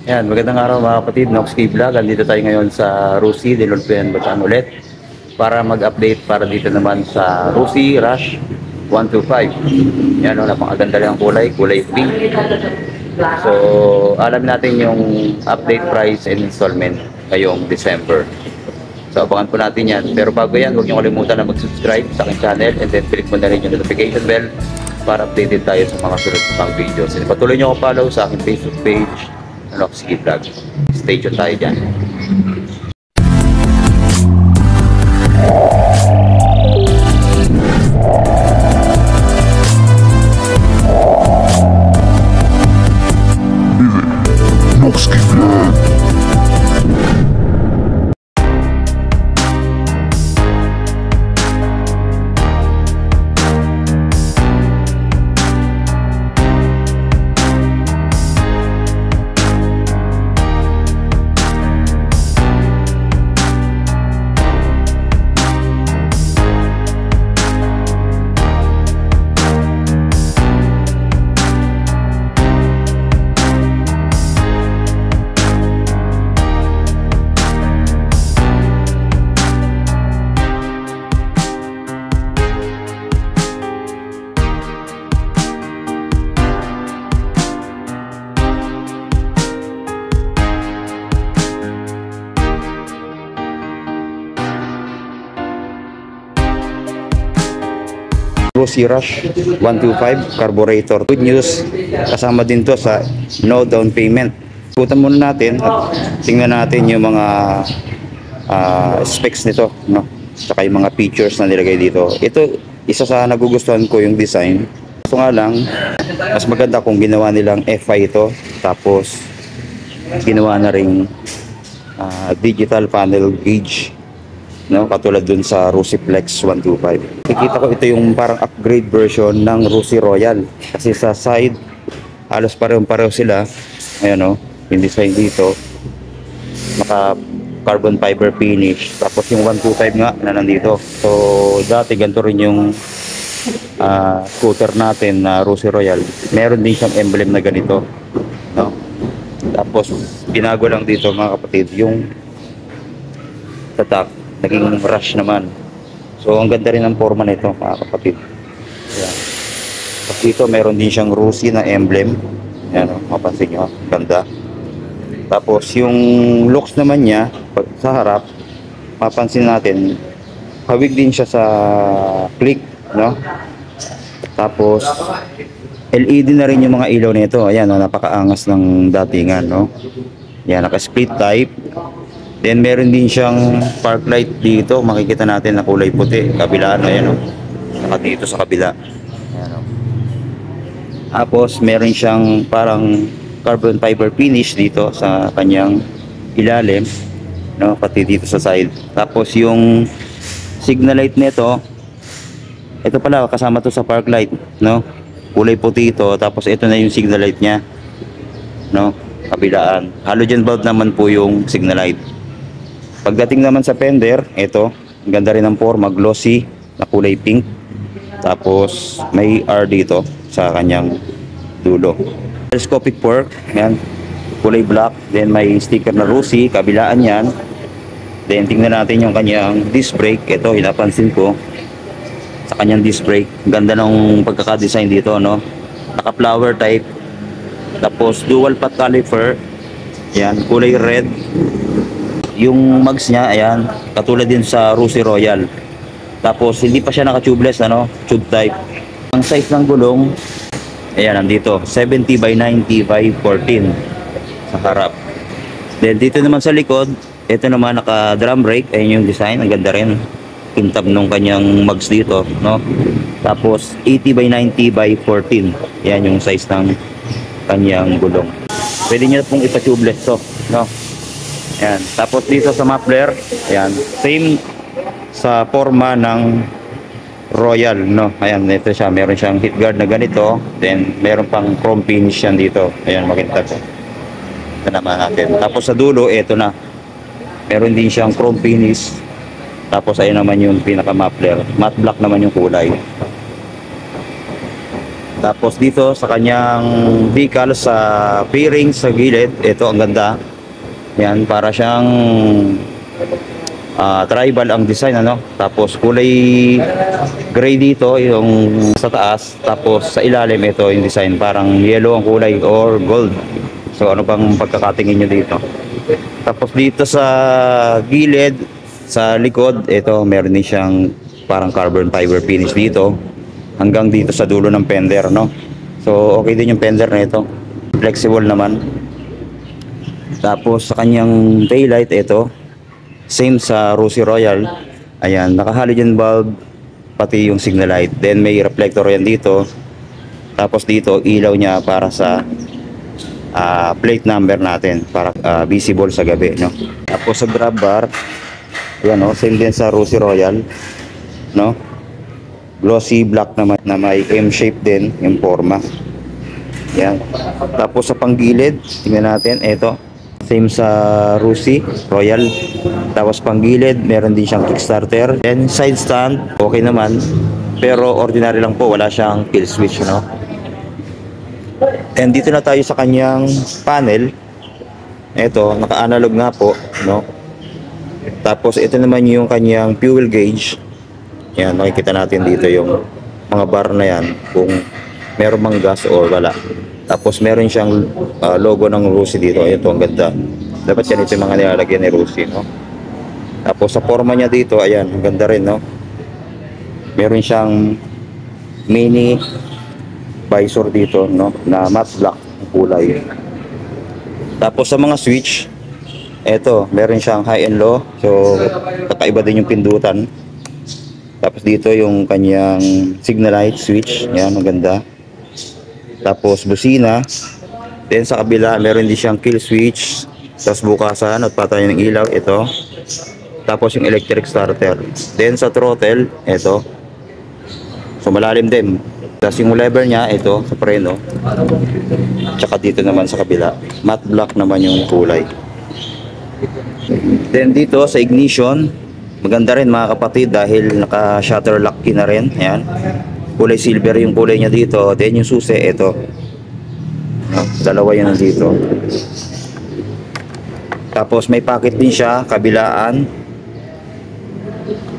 Yan, magandang araw mga kapatid, Nox K Vlog. Andito tayo ngayon sa Rusi de Lolpen, Bataan ulit para mag-update para dito naman sa Rusi Rush 125. Yan, napakaganda lang ang kulay pink. So, alam natin yung update price and installment ngayong December. So, abangan po natin yan. Pero bago yan, huwag niyo kalimutan na mag-subscribe sa aking channel and then click mo na rin yung notification bell para updated tayo sa mga sunod pang videos. And patuloy niyo ako follow sa aking Facebook page, Nox K Vlog. Stay tuned tayo dyan. Nox K Vlog. Rusi Rush 125 carburetor. Good news, kasama din to sa no down payment. Ikutan muna natin at tingnan natin yung mga specs nito, no? Saka yung mga features na nilagay dito. Ito, isa sa nagugustuhan ko yung design. Ito nga lang, mas maganda kung ginawa nilang FI ito. Tapos, ginawa na ring digital panel gauge, no, katulad dun sa Rusi Flex 125. Nakikita ko ito yung parang upgrade version ng Rusi Royal kasi sa side halos pareho sila. Ayan, no, yung design dito naka carbon fiber finish, tapos yung 125 nga na nandito. So dati ganito rin yung scooter natin na Rusi Royal, meron din siyang emblem na ganito, no? Tapos binago lang dito mga kapatid yung tatak, naging Rush naman. So ang ganda rin ng forma nito mga kapatid. Ayan. Tapos dito meron din siyang Rusi na emblem. Ayan, mapansin nyo, ganda. Tapos yung looks naman niya sa harap, mapansin natin hawig din siya sa click, no? Tapos LED na rin yung mga ilaw nito. Ayan, no, napakaangas ng datingan, no? Ayan, naka split type. Then meron din siyang park light dito, makikita natin na kulay puti, kabilaan, ayan, saka dito sa kabila. Ayan, o. Tapos meron siyang parang carbon fiber finish dito sa kanyang ilalim, no, pati dito sa side. Tapos yung signal light nito, ito pala kasama to sa park light, no, kulay puti ito. Tapos ito na yung signal light niya, no, kabilaan. Halogen bulb naman po yung signal light. Pagdating naman sa fender, ito, ganda rin ng forma, glossy na kulay pink. Tapos may R dito sa kanyang dulo. Telescopic fork, yan, kulay black. Then may sticker na Rusi, kabilaan yan. Then tingnan natin yung kanyang disc brake. Ito, inapansin ko sa kanyang disc brake. Ganda ng pagkaka-design dito, no? Naka flower type. Tapos dual path caliper. Yan, kulay red. Yung mags niya, ayan, katulad din sa Rusi Royal. Tapos hindi pa siya naka-tubeless, ano, tube type. Ang size ng gulong, ayan, nandito 70 by 90 by 14 sa harap. Then dito naman sa likod, ito naman naka drum brake. Ayan yung design, ang ganda rin, kintab nung kanyang mags dito, no? Tapos 80 by 90 by 14, ayan yung size ng kanyang gulong. Pwede nyo pong ipa-tubeless to, no? Ayan. Tapos dito sa muffler, ayan, same sa forma ng Royal, no? Ayan, ito siya, meron siyang heat guard na ganito. Then meron pang chrome finish yan dito. Ayan, makita ko. Ito naman natin. Tapos sa dulo, ito na, meron din siyang chrome finish. Tapos ayun naman yung pinaka muffler, matte black naman yung kulay. Tapos dito sa kanyang decal sa fairing sa gilid, ito ang ganda. Yan, para siyang tribal ang design, ano. Tapos kulay gray dito yung sa taas, tapos sa ilalim ito yung design parang yellow ang kulay or gold. So ano bang pagkakatingin nyo dito? Tapos dito sa gilid, sa likod, ito meron din siyang parang carbon fiber finish dito hanggang dito sa dulo ng fender, no. So okay din yung fender na ito, flexible naman. Tapos sa kanyang taillight, ito same sa Rosy Royal. Ayan, naka halogen bulb pati yung signal light, then may reflector yan dito. Tapos dito ilaw niya para sa plate number natin para visible sa gabi, no. Tapos sa grab bar, yan, no, same din sa Rosy Royal, no. Glossy black naman na may M shape din yung forma. Yan. Tapos sa panggilid, tingnan natin, ito same sa Rosy Royal. Tapos panggilid, meron din siyang kickstarter. And side stand, okay naman. Pero ordinary lang po, wala siyang kill switch, no. And dito na tayo sa kanyang panel. Ito, naka-analog nga po, no. Tapos ito naman yung kanyang fuel gauge. Yan, makikita natin dito yung mga bar na yan kung meron mang gas or wala. Tapos meron siyang logo ng Rosy dito. Ito, ang ganda. Dapat yan ito yung mga nilalagyan ni Rosy, no. Tapos sa forma niya dito, ayan, ang ganda rin, no. Meron siyang mini visor dito, no, na matte black ang kulay. Tapos sa mga switch, eto, meron siyang high and low. So kakaiba din yung pindutan. Tapos dito yung kanyang signal light switch, yan, maganda. Tapos busina. Then sa kabila meron din siyang kill switch. Tapos bukasan at patay ng ilaw, ito. Tapos yung electric starter. Then sa throttle, ito. So malalim din. Tapos yung lever niya, ito, sa preno. Tsaka dito naman sa kabila, matte black naman yung kulay. Then dito sa ignition, maganda rin mga kapatid dahil naka shutter lock key na rin. Ayan, kulay silver yung kulay niya dito. Then yung susi, ito, dalawa yun nandito. Tapos may pocket din siya kabilaan,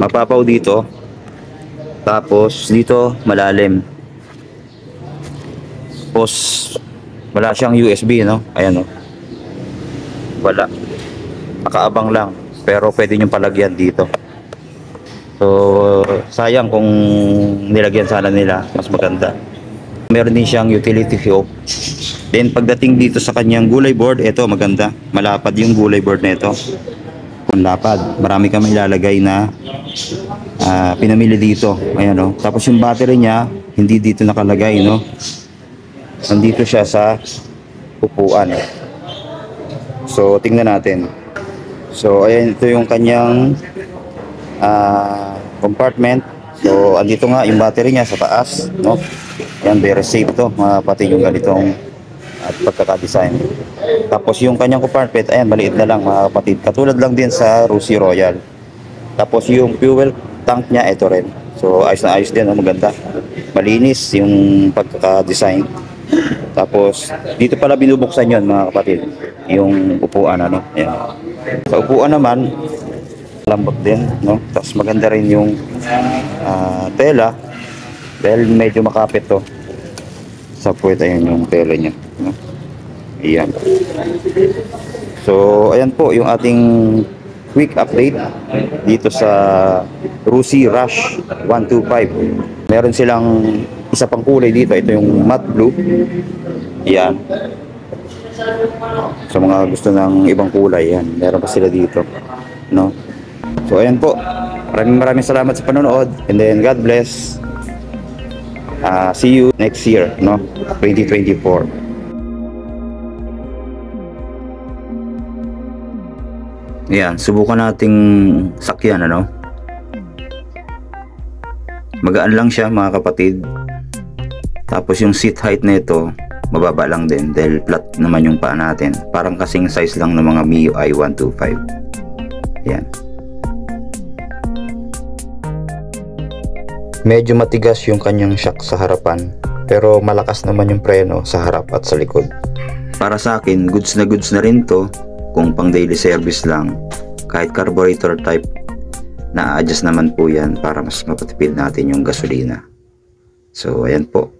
mapapaw dito. Tapos dito malalim. Tapos wala siyang USB, no. Ayan, no, wala, nakaabang lang, pero pwede nyo palagyan dito. So sayang kung nilagyan sana nila, mas maganda. Meron din siyang utility fuse. Then pagdating dito sa kanyang gulay board, ito maganda, malapad yung gulay board na ito. Kung lapad, marami kang ilalagay na pinamili dito. Ayan, no. Tapos yung battery niya hindi dito nakalagay, no. Nandito siya sa upuan. So tingnan natin. So ayan, ito yung kanyang compartment. So andito nga yung battery niya sa taas, no. Yan, very safe to, pati yung ganitong at pagkaka-design. Tapos yung kanyang compartment, ayan, maliit na lang mga kapatid. Katulad lang din sa Rosy Royal. Tapos yung fuel tank niya, ito rin. So ayos na ayos din, no? Maganda. Malinis yung pagkaka-design. Tapos dito pala binubuksan yon mga kapatid, yung upuan, ano. Ayan. Sa upuan naman, lambot din, no. Tapos maganda rin yung tela dahil medyo makapit to sa puwet. Ayan yung tela niya, no? Ayan. So ayan po yung ating quick update dito sa Rosy Rush 125. Meron silang isa pang kulay dito, ito yung matte blue. Yan, sa mga gusto ng ibang kulay, yan, meron pa sila dito, no. So ayan po, maraming salamat sa panonood, and then God bless. See you next year, no, 2024. Yan, subukan nating sakyan, ano. Magaan lang siya mga kapatid. Tapos yung seat height nito mababa lang din dahil flat naman yung paa natin. Parang kasing size lang ng mga MIUI 125. Yan. Medyo matigas yung kanyang shock sa harapan. pero malakas naman yung preno sa harap at sa likod. Para sa akin, goods na rin to kung pang daily service lang. Kahit carburetor type, na-adjust naman po yan para mas mapatipid natin yung gasolina. So ayan po.